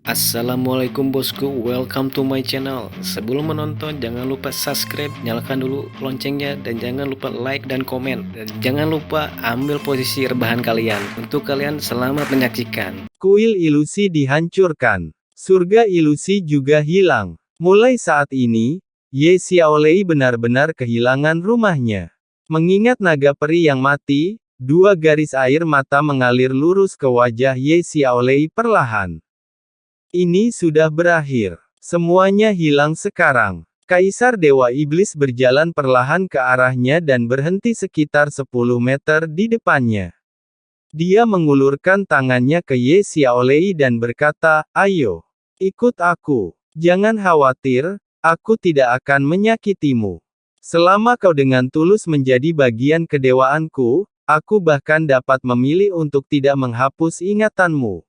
Assalamualaikum bosku, welcome to my channel. Sebelum menonton jangan lupa subscribe, nyalakan dulu loncengnya, dan jangan lupa like dan komen. Dan jangan lupa ambil posisi rebahan kalian. Untuk kalian selamat menyaksikan. Kuil ilusi dihancurkan. Surga ilusi juga hilang. Mulai saat ini, Ye Xiaolei benar-benar kehilangan rumahnya. Mengingat naga peri yang mati, dua garis air mata mengalir lurus ke wajah Ye Xiaolei perlahan. Ini sudah berakhir. Semuanya hilang sekarang. Kaisar Dewa Iblis berjalan perlahan ke arahnya dan berhenti sekitar 10 meter di depannya. Dia mengulurkan tangannya ke Ye Xiaolei dan berkata, "Ayo, ikut aku. Jangan khawatir, aku tidak akan menyakitimu. Selama kau dengan tulus menjadi bagian kedewaanku, aku bahkan dapat memilih untuk tidak menghapus ingatanmu.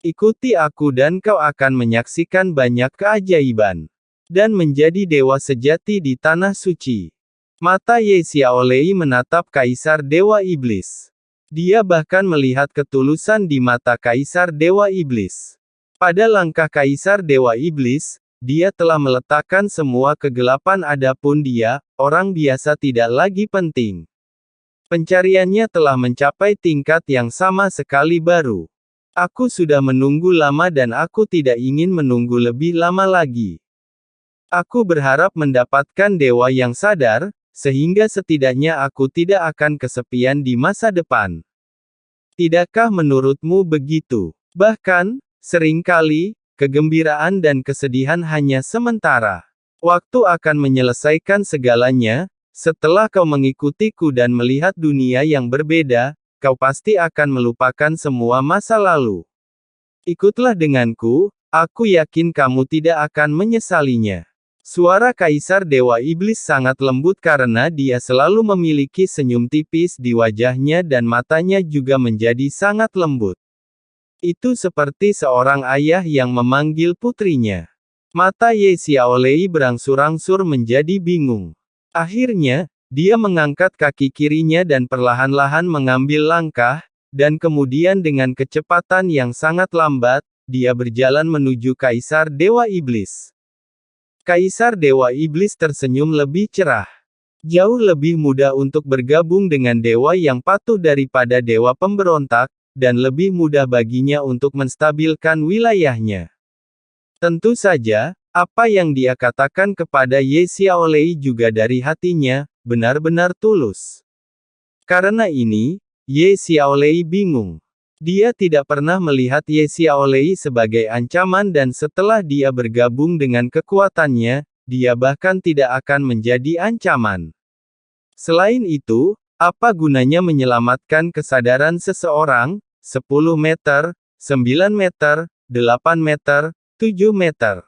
Ikuti aku dan kau akan menyaksikan banyak keajaiban. Dan menjadi dewa sejati di tanah suci." Mata Ye Xiaolei menatap Kaisar Dewa Iblis. Dia bahkan melihat ketulusan di mata Kaisar Dewa Iblis. Pada langkah Kaisar Dewa Iblis, dia telah meletakkan semua kegelapan, adapun dia, orang biasa tidak lagi penting. Pencariannya telah mencapai tingkat yang sama sekali baru. Aku sudah menunggu lama dan aku tidak ingin menunggu lebih lama lagi. Aku berharap mendapatkan dewa yang sadar, sehingga setidaknya aku tidak akan kesepian di masa depan. Tidakkah menurutmu begitu? Bahkan, seringkali, kegembiraan dan kesedihan hanya sementara. Waktu akan menyelesaikan segalanya. Setelah kau mengikutiku dan melihat dunia yang berbeda, kau pasti akan melupakan semua masa lalu. Ikutlah denganku, aku yakin kamu tidak akan menyesalinya. Suara Kaisar Dewa Iblis sangat lembut karena dia selalu memiliki senyum tipis di wajahnya dan matanya juga menjadi sangat lembut. Itu seperti seorang ayah yang memanggil putrinya. Mata Ye Xiaolei berangsur-angsur menjadi bingung. Akhirnya, dia mengangkat kaki kirinya dan perlahan-lahan mengambil langkah, dan kemudian dengan kecepatan yang sangat lambat, dia berjalan menuju Kaisar Dewa Iblis. Kaisar Dewa Iblis tersenyum lebih cerah. Jauh lebih mudah untuk bergabung dengan dewa yang patuh daripada dewa pemberontak, dan lebih mudah baginya untuk menstabilkan wilayahnya. Tentu saja, apa yang dia katakan kepada Ye Xiaolei juga dari hatinya, benar-benar tulus. Karena ini, Ye Xiaolei bingung. Dia tidak pernah melihat Ye Xiaolei sebagai ancaman dan setelah dia bergabung dengan kekuatannya, dia bahkan tidak akan menjadi ancaman. Selain itu, apa gunanya menyelamatkan kesadaran seseorang? 10 meter, 9 meter, 8 meter, 7 meter.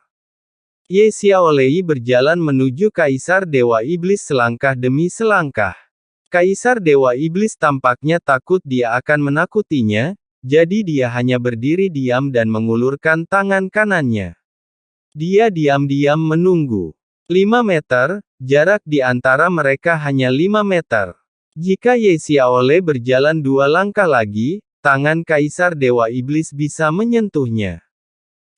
Ye Xiaolei berjalan menuju Kaisar Dewa Iblis selangkah demi selangkah. Kaisar Dewa Iblis tampaknya takut dia akan menakutinya, jadi dia hanya berdiri diam dan mengulurkan tangan kanannya. Dia diam-diam menunggu. 5 meter, jarak di antara mereka hanya 5 meter. Jika Ye Xiaolei berjalan 2 langkah lagi, tangan Kaisar Dewa Iblis bisa menyentuhnya.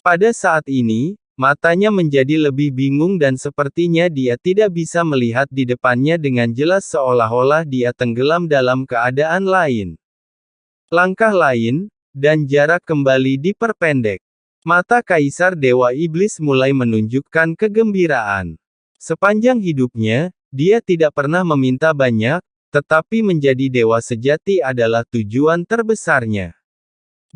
Pada saat ini, matanya menjadi lebih bingung dan sepertinya dia tidak bisa melihat di depannya dengan jelas seolah-olah dia tenggelam dalam keadaan lain. Langkah lain, dan jarak kembali diperpendek. Mata Kaisar Dewa Iblis mulai menunjukkan kegembiraan. Sepanjang hidupnya, dia tidak pernah meminta banyak, tetapi menjadi dewa sejati adalah tujuan terbesarnya.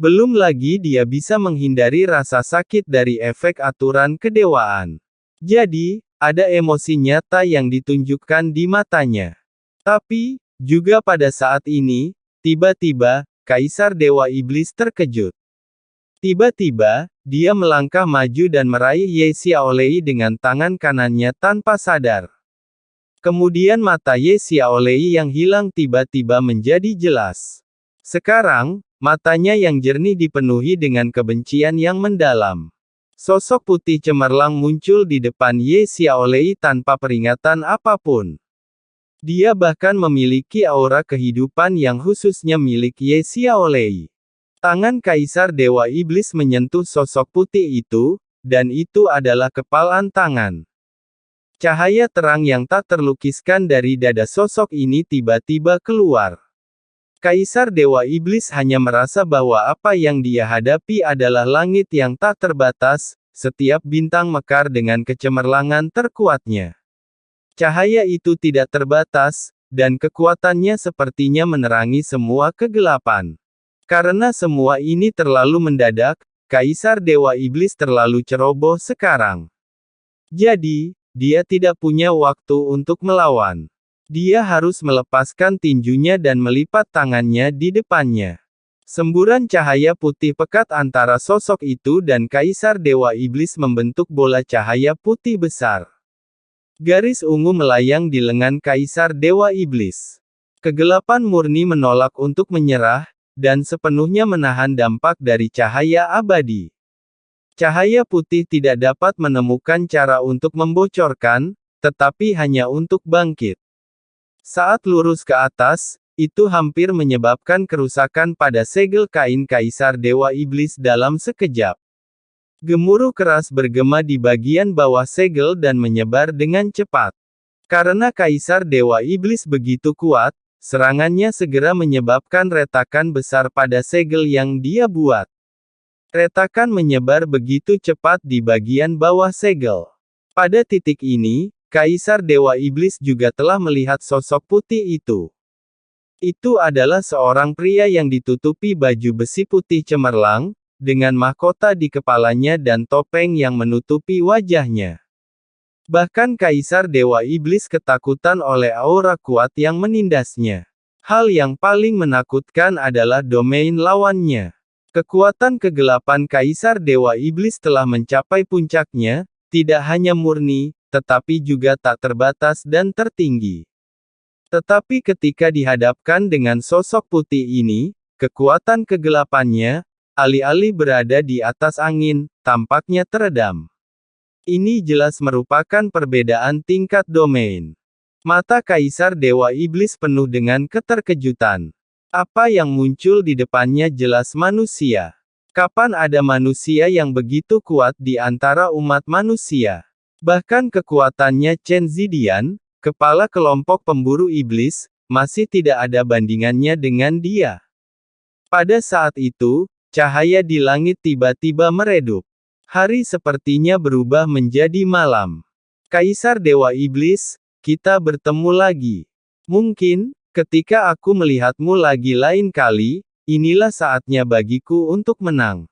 Belum lagi dia bisa menghindari rasa sakit dari efek aturan kedewaan. Jadi, ada emosi nyata yang ditunjukkan di matanya. Tapi, juga pada saat ini, tiba-tiba, Kaisar Dewa Iblis terkejut. Tiba-tiba, dia melangkah maju dan meraih Ye Xiaolei dengan tangan kanannya tanpa sadar. Kemudian mata Ye Xiaolei yang hilang tiba-tiba menjadi jelas. Sekarang, matanya yang jernih dipenuhi dengan kebencian yang mendalam. Sosok putih cemerlang muncul di depan Ye Xiaolei tanpa peringatan apapun. Dia bahkan memiliki aura kehidupan yang khususnya milik Ye Xiaolei. Tangan Kaisar Dewa Iblis menyentuh sosok putih itu, dan itu adalah kepalan tangan. Cahaya terang yang tak terlukiskan dari dada sosok ini tiba-tiba keluar. Kaisar Dewa Iblis hanya merasa bahwa apa yang dia hadapi adalah langit yang tak terbatas, setiap bintang mekar dengan kecemerlangan terkuatnya. Cahaya itu tidak terbatas, dan kekuatannya sepertinya menerangi semua kegelapan. Karena semua ini terlalu mendadak, Kaisar Dewa Iblis terlalu ceroboh sekarang. Jadi, dia tidak punya waktu untuk melawan. Dia harus melepaskan tinjunya dan melipat tangannya di depannya. Semburan cahaya putih pekat antara sosok itu dan Kaisar Dewa Iblis membentuk bola cahaya putih besar. Garis ungu melayang di lengan Kaisar Dewa Iblis. Kegelapan murni menolak untuk menyerah, dan sepenuhnya menahan dampak dari cahaya abadi. Cahaya putih tidak dapat menemukan cara untuk membocorkan, tetapi hanya untuk bangkit. Saat lurus ke atas, itu hampir menyebabkan kerusakan pada segel kain Kaisar Dewa Iblis dalam sekejap. Gemuruh keras bergema di bagian bawah segel dan menyebar dengan cepat. Karena Kaisar Dewa Iblis begitu kuat, serangannya segera menyebabkan retakan besar pada segel yang dia buat. Retakan menyebar begitu cepat di bagian bawah segel. Pada titik ini, Kaisar Dewa Iblis juga telah melihat sosok putih itu. Itu adalah seorang pria yang ditutupi baju besi putih cemerlang, dengan mahkota di kepalanya dan topeng yang menutupi wajahnya. Bahkan Kaisar Dewa Iblis ketakutan oleh aura kuat yang menindasnya. Hal yang paling menakutkan adalah domain lawannya. Kekuatan kegelapan Kaisar Dewa Iblis telah mencapai puncaknya, tidak hanya murni, tetapi juga tak terbatas dan tertinggi. Tetapi ketika dihadapkan dengan sosok putih ini, kekuatan kegelapannya, alih-alih berada di atas angin, tampaknya teredam. Ini jelas merupakan perbedaan tingkat domain. Mata Kaisar Dewa Iblis penuh dengan keterkejutan. Apa yang muncul di depannya jelas manusia. Kapan ada manusia yang begitu kuat di antara umat manusia? Bahkan kekuatannya Chen Zidian, kepala kelompok pemburu iblis, masih tidak ada bandingannya dengan dia. Pada saat itu, cahaya di langit tiba-tiba meredup. Hari sepertinya berubah menjadi malam. Kaisar Dewa Iblis, kita bertemu lagi. Mungkin, ketika aku melihatmu lagi lain kali, inilah saatnya bagiku untuk menang.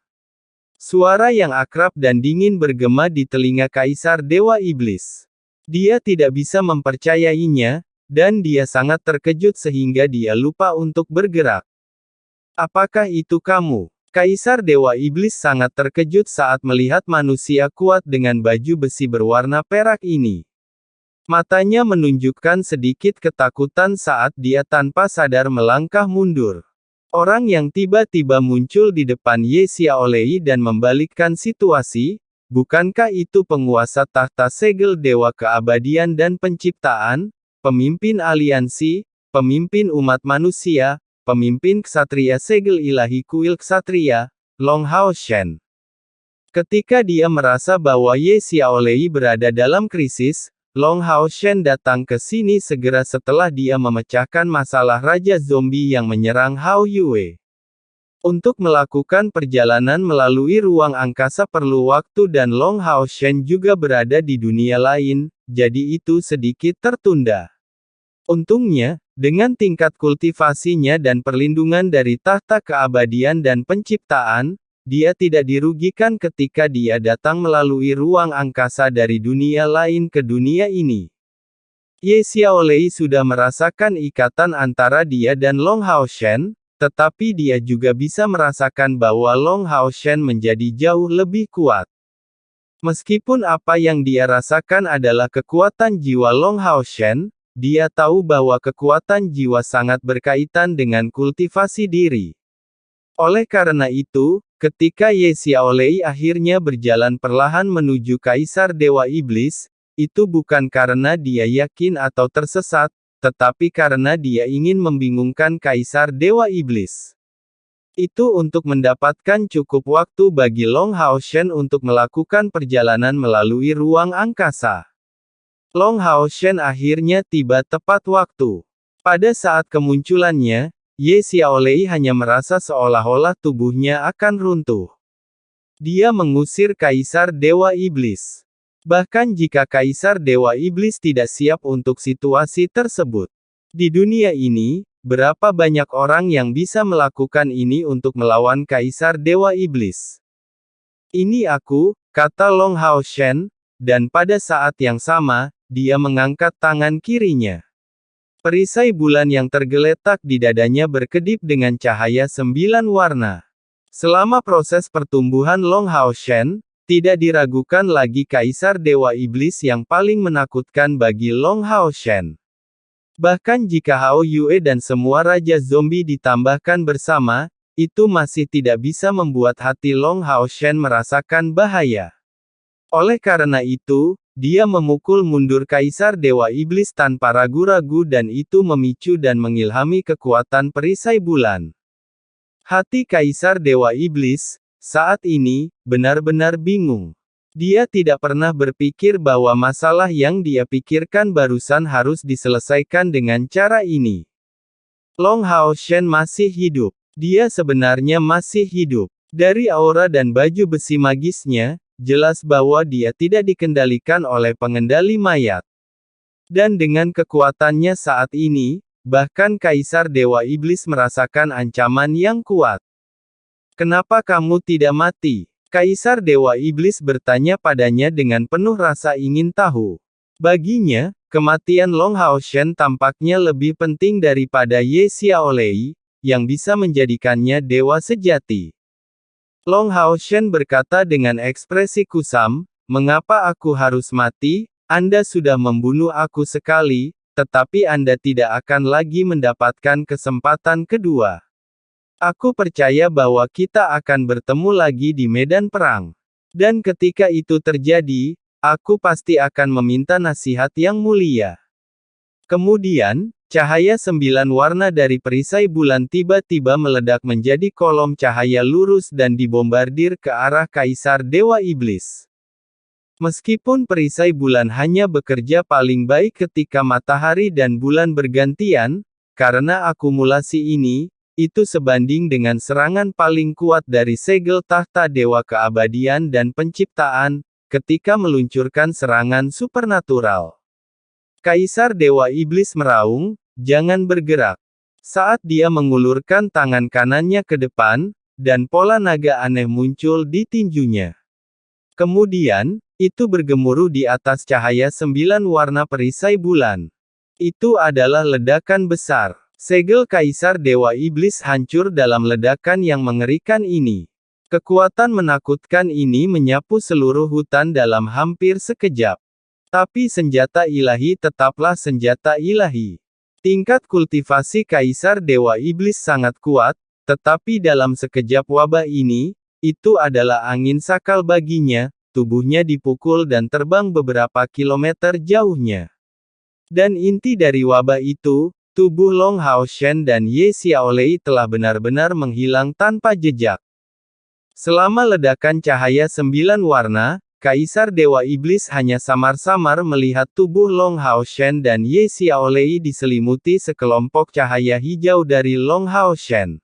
Suara yang akrab dan dingin bergema di telinga Kaisar Dewa Iblis. Dia tidak bisa mempercayainya, dan dia sangat terkejut sehingga dia lupa untuk bergerak. Apakah itu kamu? Kaisar Dewa Iblis sangat terkejut saat melihat manusia kuat dengan baju besi berwarna perak ini. Matanya menunjukkan sedikit ketakutan saat dia tanpa sadar melangkah mundur. Orang yang tiba-tiba muncul di depan Ye Xiaolei dan membalikkan situasi, bukankah itu penguasa tahta segel Dewa Keabadian dan Penciptaan, pemimpin aliansi, pemimpin umat manusia, pemimpin ksatria segel ilahi kuil ksatria, Long Hao Shen. Ketika dia merasa bahwa Ye Xiaolei berada dalam krisis, Long Hao Shen datang ke sini segera setelah dia memecahkan masalah Raja Zombie yang menyerang Hao Yue. Untuk melakukan perjalanan melalui ruang angkasa perlu waktu dan Long Hao Shen juga berada di dunia lain, jadi itu sedikit tertunda. Untungnya, dengan tingkat kultivasinya dan perlindungan dari tahta keabadian dan penciptaan, dia tidak dirugikan ketika dia datang melalui ruang angkasa dari dunia lain ke dunia ini. Ye Xiaolei sudah merasakan ikatan antara dia dan Long Hao Shen, tetapi dia juga bisa merasakan bahwa Long Hao Shen menjadi jauh lebih kuat. Meskipun apa yang dia rasakan adalah kekuatan jiwa Long Hao Shen, dia tahu bahwa kekuatan jiwa sangat berkaitan dengan kultivasi diri. Oleh karena itu, ketika Ye Xiaolei akhirnya berjalan perlahan menuju Kaisar Dewa Iblis, itu bukan karena dia yakin atau tersesat, tetapi karena dia ingin membingungkan Kaisar Dewa Iblis. Itu untuk mendapatkan cukup waktu bagi Long Hao Shen untuk melakukan perjalanan melalui ruang angkasa. Long Hao Shen akhirnya tiba tepat waktu. Pada saat kemunculannya, Ye Xiaolei hanya merasa seolah-olah tubuhnya akan runtuh. Dia mengusir Kaisar Dewa Iblis. Bahkan jika Kaisar Dewa Iblis tidak siap untuk situasi tersebut. Di dunia ini, berapa banyak orang yang bisa melakukan ini untuk melawan Kaisar Dewa Iblis? Ini aku, kata Long Hao Shen, dan pada saat yang sama, dia mengangkat tangan kirinya. Perisai bulan yang tergeletak di dadanya berkedip dengan cahaya 9 warna. Selama proses pertumbuhan Long Hao Shen, tidak diragukan lagi Kaisar Dewa Iblis yang paling menakutkan bagi Long Hao Shen. Bahkan jika Hao Yue dan semua Raja Zombie ditambahkan bersama, itu masih tidak bisa membuat hati Long Hao Shen merasakan bahaya. Oleh karena itu, dia memukul mundur Kaisar Dewa Iblis tanpa ragu-ragu dan itu memicu dan mengilhami kekuatan perisai bulan. Hati Kaisar Dewa Iblis, saat ini, benar-benar bingung. Dia tidak pernah berpikir bahwa masalah yang dia pikirkan barusan harus diselesaikan dengan cara ini. Long Hao Shen masih hidup. Dia sebenarnya masih hidup. Dari aura dan baju besi magisnya, jelas bahwa dia tidak dikendalikan oleh pengendali mayat. Dan dengan kekuatannya saat ini, bahkan Kaisar Dewa Iblis merasakan ancaman yang kuat. Kenapa kamu tidak mati? Kaisar Dewa Iblis bertanya padanya dengan penuh rasa ingin tahu. Baginya, kematian Long Hao Shen tampaknya lebih penting daripada Ye Xiaolei, yang bisa menjadikannya dewa sejati. Long Hao Shen berkata dengan ekspresi kusam, "Mengapa aku harus mati? Anda sudah membunuh aku sekali, tetapi Anda tidak akan lagi mendapatkan kesempatan kedua. Aku percaya bahwa kita akan bertemu lagi di medan perang. Dan ketika itu terjadi, aku pasti akan meminta nasihat yang mulia." Kemudian, cahaya 9 warna dari perisai bulan tiba-tiba meledak menjadi kolom cahaya lurus dan dibombardir ke arah Kaisar Dewa Iblis. Meskipun perisai bulan hanya bekerja paling baik ketika matahari dan bulan bergantian, karena akumulasi ini, itu sebanding dengan serangan paling kuat dari segel tahta Dewa Keabadian dan Penciptaan, ketika meluncurkan serangan supernatural. Kaisar Dewa Iblis meraung, "Jangan bergerak." Saat dia mengulurkan tangan kanannya ke depan, dan pola naga aneh muncul di tinjunya. Kemudian, itu bergemuruh di atas cahaya 9 warna perisai bulan. Itu adalah ledakan besar. Segel Kaisar Dewa Iblis hancur dalam ledakan yang mengerikan ini. Kekuatan menakutkan ini menyapu seluruh hutan dalam hampir sekejap. Tapi senjata ilahi tetaplah senjata ilahi. Tingkat kultivasi Kaisar Dewa Iblis sangat kuat, tetapi dalam sekejap wabah ini, itu adalah angin sakal baginya. Tubuhnya dipukul dan terbang beberapa kilometer jauhnya. Dan inti dari wabah itu, tubuh Long Hao Shen dan Ye Xiaolei telah benar-benar menghilang tanpa jejak. Selama ledakan cahaya 9 warna, Kaisar Dewa Iblis hanya samar-samar melihat tubuh Long Hao Shen dan Ye Xiaolei diselimuti sekelompok cahaya hijau dari Long Hao Shen.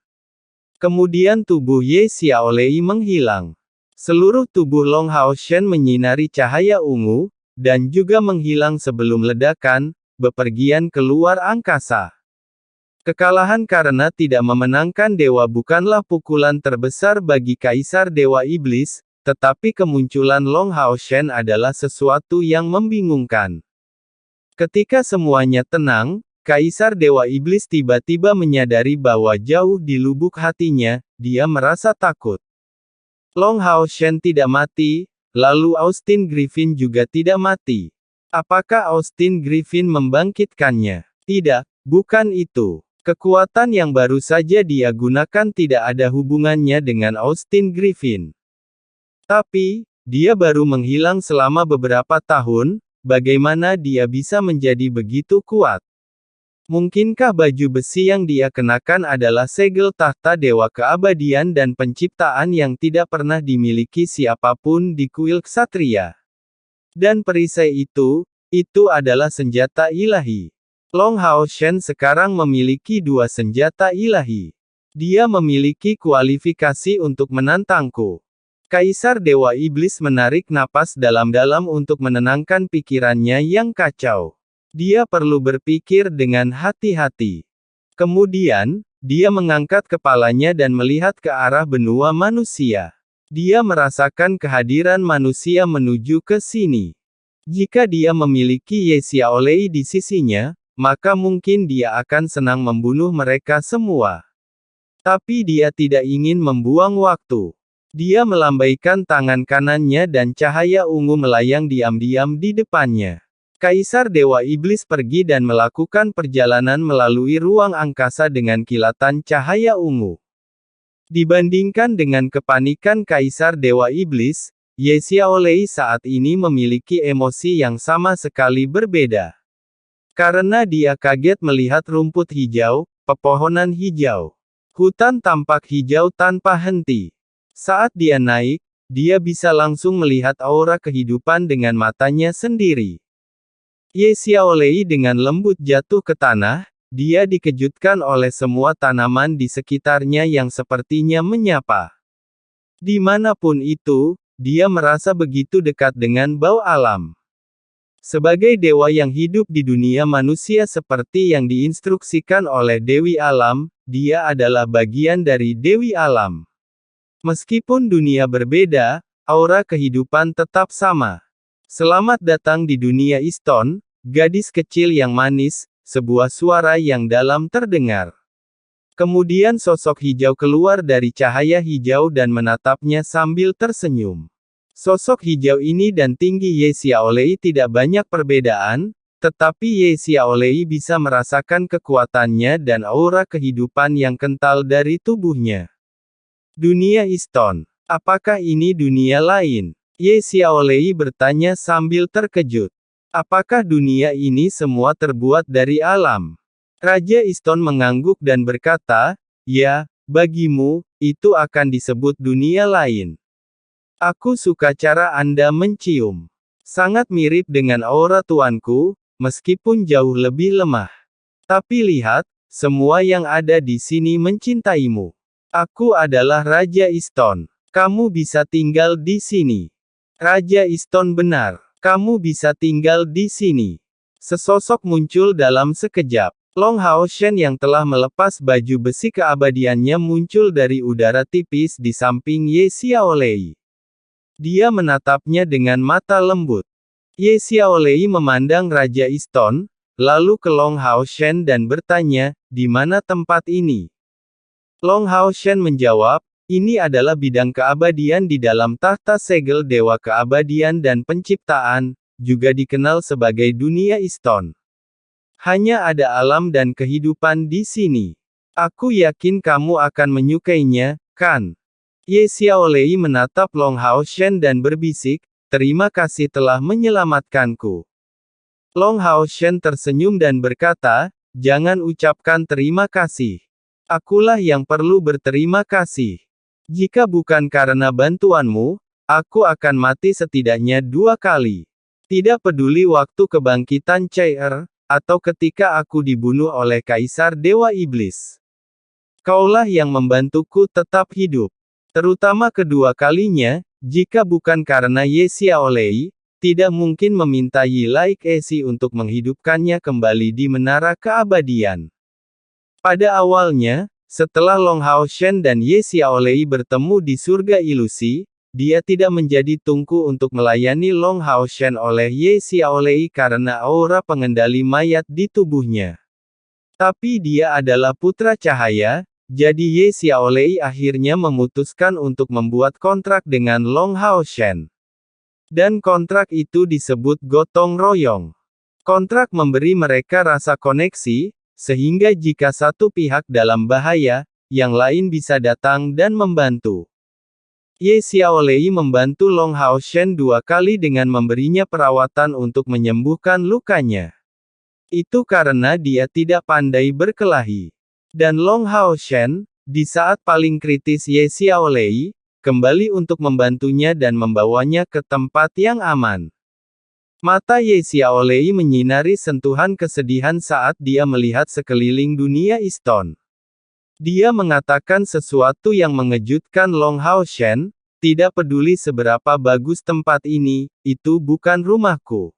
Kemudian tubuh Ye Xiaolei menghilang. Seluruh tubuh Long Hao Shen menyinari cahaya ungu, dan juga menghilang sebelum ledakan, bepergian keluar angkasa. Kekalahan karena tidak memenangkan dewa bukanlah pukulan terbesar bagi Kaisar Dewa Iblis, tetapi kemunculan Long Hao Shen adalah sesuatu yang membingungkan. Ketika semuanya tenang, Kaisar Dewa Iblis tiba-tiba menyadari bahwa jauh di lubuk hatinya, dia merasa takut. Long Hao Shen tidak mati, lalu Austin Griffin juga tidak mati. Apakah Austin Griffin membangkitkannya? Tidak, bukan itu. Kekuatan yang baru saja dia gunakan tidak ada hubungannya dengan Austin Griffin. Tapi, dia baru menghilang selama beberapa tahun, bagaimana dia bisa menjadi begitu kuat? Mungkinkah baju besi yang dia kenakan adalah segel tahta dewa keabadian dan penciptaan yang tidak pernah dimiliki siapapun di kuil ksatria? Dan perisai itu adalah senjata ilahi. Long Hao Shen sekarang memiliki dua senjata ilahi. Dia memiliki kualifikasi untuk menantangku. Kaisar Dewa Iblis menarik napas dalam-dalam untuk menenangkan pikirannya yang kacau. Dia perlu berpikir dengan hati-hati. Kemudian, dia mengangkat kepalanya dan melihat ke arah benua manusia. Dia merasakan kehadiran manusia menuju ke sini. Jika dia memiliki Ye Xiaolei di sisinya, maka mungkin dia akan senang membunuh mereka semua. Tapi dia tidak ingin membuang waktu. Dia melambaikan tangan kanannya dan cahaya ungu melayang diam-diam di depannya. Kaisar Dewa Iblis pergi dan melakukan perjalanan melalui ruang angkasa dengan kilatan cahaya ungu. Dibandingkan dengan kepanikan Kaisar Dewa Iblis, Ye Xiaolei saat ini memiliki emosi yang sama sekali berbeda. Karena dia kaget melihat rumput hijau, pepohonan hijau. Hutan tampak hijau tanpa henti. Saat dia naik, dia bisa langsung melihat aura kehidupan dengan matanya sendiri. Ye Xiaolei dengan lembut jatuh ke tanah, dia dikejutkan oleh semua tanaman di sekitarnya yang sepertinya menyapa. Dimanapun itu, dia merasa begitu dekat dengan bau alam. Sebagai dewa yang hidup di dunia manusia seperti yang diinstruksikan oleh Dewi Alam, dia adalah bagian dari Dewi Alam. Meskipun dunia berbeda, aura kehidupan tetap sama. Selamat datang di dunia Iston, gadis kecil yang manis, sebuah suara yang dalam terdengar. Kemudian sosok hijau keluar dari cahaya hijau dan menatapnya sambil tersenyum. Sosok hijau ini dan tinggi Ye Xiaolei tidak banyak perbedaan, tetapi Ye Xiaolei bisa merasakan kekuatannya dan aura kehidupan yang kental dari tubuhnya. Dunia Iston. Apakah ini dunia lain? Ye Xiaolei bertanya sambil terkejut. Apakah dunia ini semua terbuat dari alam? Raja Iston mengangguk dan berkata, ya, bagimu, itu akan disebut dunia lain. Aku suka cara Anda mencium. Sangat mirip dengan aura tuanku, meskipun jauh lebih lemah. Tapi lihat, semua yang ada di sini mencintaimu. Aku adalah Raja Iston. Kamu bisa tinggal di sini. Raja Iston benar. Kamu bisa tinggal di sini. Sesosok muncul dalam sekejap. Long Hao Shen yang telah melepas baju besi keabadiannya muncul dari udara tipis di samping Ye Xiaolei. Dia menatapnya dengan mata lembut. Ye Xiaolei memandang Raja Iston, lalu ke Long Hao Shen dan bertanya, di mana tempat ini? Long Hao Shen menjawab, ini adalah bidang keabadian di dalam tahta segel dewa keabadian dan penciptaan, juga dikenal sebagai dunia Iston. Hanya ada alam dan kehidupan di sini. Aku yakin kamu akan menyukainya, kan? Ye Xiaolei menatap Long Hao Shen dan berbisik, terima kasih telah menyelamatkanku. Long Hao Shen tersenyum dan berkata, jangan ucapkan terima kasih. Akulah yang perlu berterima kasih. Jika bukan karena bantuanmu, aku akan mati setidaknya 2 kali. Tidak peduli waktu kebangkitan Cair, atau ketika aku dibunuh oleh Kaisar Dewa Iblis. Kaulah yang membantuku tetap hidup. Terutama kedua kalinya, jika bukan karena Ye Xiaolei, tidak mungkin meminta Yi Laik Esi untuk menghidupkannya kembali di Menara Keabadian. Pada awalnya, setelah Long Hao Shen dan Ye Xiaolei bertemu di surga ilusi, dia tidak menjadi tungku untuk melayani Long Hao Shen oleh Ye Xiaolei karena aura pengendali mayat di tubuhnya. Tapi dia adalah putra cahaya, jadi Ye Xiaolei akhirnya memutuskan untuk membuat kontrak dengan Long Hao Shen. Dan kontrak itu disebut gotong royong. Kontrak memberi mereka rasa koneksi, sehingga jika satu pihak dalam bahaya, yang lain bisa datang dan membantu. Ye Xiaolei membantu Long Hao Shen 2 kali dengan memberinya perawatan untuk menyembuhkan lukanya. Itu karena dia tidak pandai berkelahi. Dan Long Hao Shen, di saat paling kritis Ye Xiaolei, kembali untuk membantunya dan membawanya ke tempat yang aman. Mata Ye Xiaolei menyinari sentuhan kesedihan saat dia melihat sekeliling dunia Iston. Dia mengatakan sesuatu yang mengejutkan Long Hao Shen, tidak peduli seberapa bagus tempat ini, itu bukan rumahku.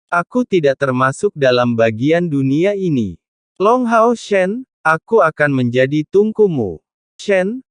Aku tidak termasuk dalam bagian dunia ini. Long Hao Shen, aku akan menjadi tungkumu. Shen,